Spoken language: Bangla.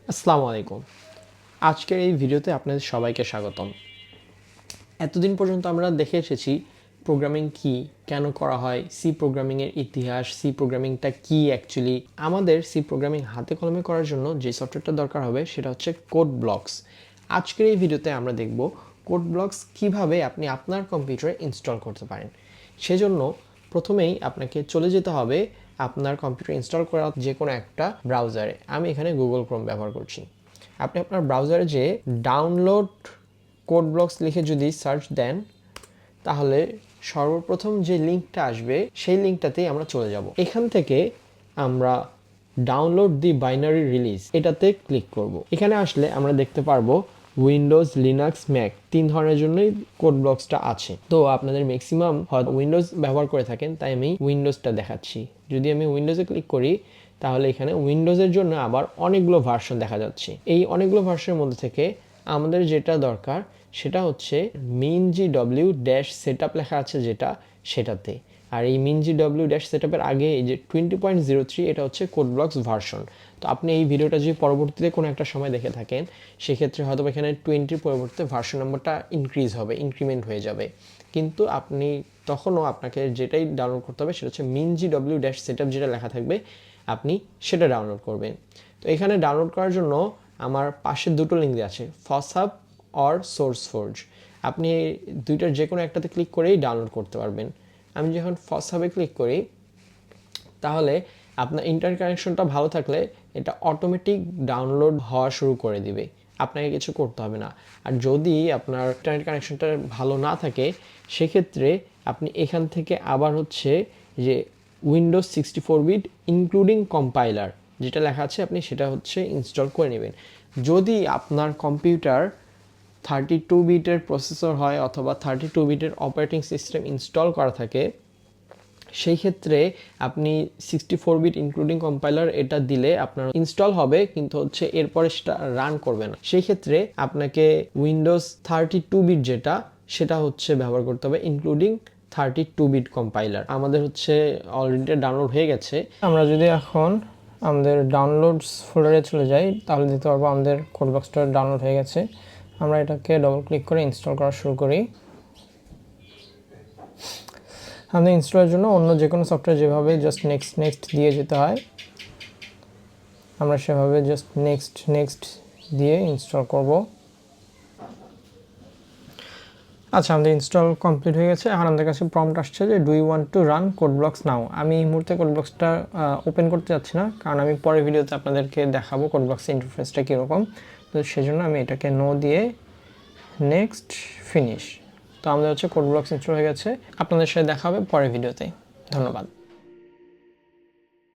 আসসালামু আলাইকুম। আজকের এই ভিডিওতে আপনাদের সবাইকে স্বাগতম। এতদিন পর্যন্ত আমরা দেখে এসেছি প্রোগ্রামিং কি, কেন করা হয়, সি প্রোগ্রামিংয়ের ইতিহাস, সি প্রোগ্রামিংটা কি অ্যাকচুয়ালি। আমাদের সি প্রোগ্রামিং হাতে কলমে করার জন্য যে সফটওয়্যারটা দরকার হবে সেটা হচ্ছে কোড ব্লকস। আজকের এই ভিডিওতে আমরা দেখব কোড ব্লকস কিভাবে আপনি আপনার কম্পিউটারে ইনস্টল করতে পারেন। সেজন্য প্রথমেই আপনাকে চলে যেতে হবে আপনার কম্পিউটার ইনস্টল করা যে কোনো একটা ব্রাউজারে। আমি এখানে গুগল ক্রোম ব্যবহার করছি। আপনি আপনার ব্রাউজারে যে ডাউনলোড কোড ব্লকস লিখে যদি সার্চ দেন তাহলে সর্বপ্রথম যে লিঙ্কটা আসবে সেই লিঙ্কটাতেই আমরা চলে যাব। এখান থেকে আমরা ডাউনলোড দি বাইনারি রিলিজ এটাতে ক্লিক করব। এখানে আসলে আমরা দেখতে পারবো উইন্ডোজ, লিনাক্স, ম্যাক 3 ধরনের জন্যই কোড ব্লকসটা আছে। তো আপনাদের ম্যাক্সিমাম হয়তো উইন্ডোজ ব্যবহার করে থাকেন, তাই আমি উইন্ডোজটা দেখাচ্ছি। যদি আমি উইন্ডোজে ক্লিক করি তাহলে এখানে উইন্ডোজের জন্য আবার অনেকগুলো ভার্সন দেখা যাচ্ছে। এই অনেকগুলো ভার্সনের মধ্যে থেকে আমাদের যেটা দরকার সেটা হচ্ছে min.gw-setup লেখা আছে যেটা, সেটাতে। আর এই min.gw-setupের আগে এই যে 20.03 এটা হচ্ছে কোড ব্লকস ভার্সন। তো আপনি এই ভিডিওটা যদি পরবর্তীতে কোনো একটা সময় দেখে থাকেন সেক্ষেত্রে হয়তো এখানে 20 পরিবর্তে ভার্সন নাম্বারটা ইনক্রিমেন্ট হয়ে যাবে। কিন্তু আপনি তখনও আপনাকে যেটাই ডাউনলোড করতে হবে সেটা হচ্ছে min.gw-setup যেটা লেখা থাকবে আপনি সেটা ডাউনলোড করবেন। তো এখানে ডাউনলোড করার জন্য আমার পাশে দুটো লিঙ্ক দেওয়া আছে, ফসহাব অর সোর্সফোর্জ। আপনি দুইটার যে কোনো একটাতে ক্লিক করেই ডাউনলোড করতে পারবেন। আমি যখন ফসহাবে ক্লিক করি তাহলে আপনার ইন্টারনেট কানেকশনটা ভালো থাকলে এটা অটোমেটিক ডাউনলোড হওয়া শুরু করে দিবে, আপনাকে কিছু করতে হবে না। আর যদি আপনার ইন্টারনেট কানেকশনটা ভালো না থাকে সেক্ষেত্রে আপনি এখান থেকে আবার হচ্ছে যে উইন্ডোজ 64 বিট ইনক্লুডিং কম্পাইলার যেটা লেখা আছে আপনি সেটা হচ্ছে ইনস্টল করে নেবেন। যদি আপনার কম্পিউটার 32 বিটের প্রসেসর হয় অথবা 32 বিটের অপারেটিং সিস্টেম ইনস্টল করা থাকে সেই ক্ষেত্রে আপনি 64 বিট ইনক্লুডিং কম্পাইলার এটা দিলে আপনার ইনস্টল হবে, কিন্তু হচ্ছে এরপরে সেটা রান করবে না। সেই ক্ষেত্রে আপনাকে উইন্ডোজ 32 বিট যেটা সেটা হচ্ছে ব্যবহার করতে হবে ইনক্লুডিং 32 বিট কম্পাইলার। আমাদের হচ্ছে অলরেডি ডাউনলোড হয়ে গেছে। আমরা যদি এখন আমাদের ডাউনলোডস ফোল্ডারে চলে যাই তাহলে দেখতে পারবো আমাদের কোড ব্লকসটা ডাউনলোড হয়ে গেছে। আমরা এটাকে ডবল ক্লিক করে ইনস্টল করা শুরু করি। আমাদের ইনস্টলের জন্য অন্য যে কোনো সফটওয়্যার যেভাবে জাস্ট নেক্সট দিয়ে যেতে হয় আমরা সেভাবে জাস্ট নেক্সট দিয়ে ইনস্টল করব। আচ্ছা, আমাদের ইনস্টল কমপ্লিট হয়ে গেছে। এখন আমাদের কাছে প্রম্পট আসছে যে do you want to run code blocks now. আমি এই মুহূর্তে কোড ব্লকসটা ওপেন করতে যাচ্ছি না, কারণ আমি পরের ভিডিওতে আপনাদেরকে দেখাবো কোড ব্লকসের ইন্টারফেসটা কীরকম। তো সেজন্য আমি এটাকে নো দিয়ে নেক্সট ফিনিশ। তো আমাদের হচ্ছে কোড ব্লকস ইনস্টল হয়ে গেছে। আপনাদের সাথে দেখা হবে পরের ভিডিওতে। ধন্যবাদ।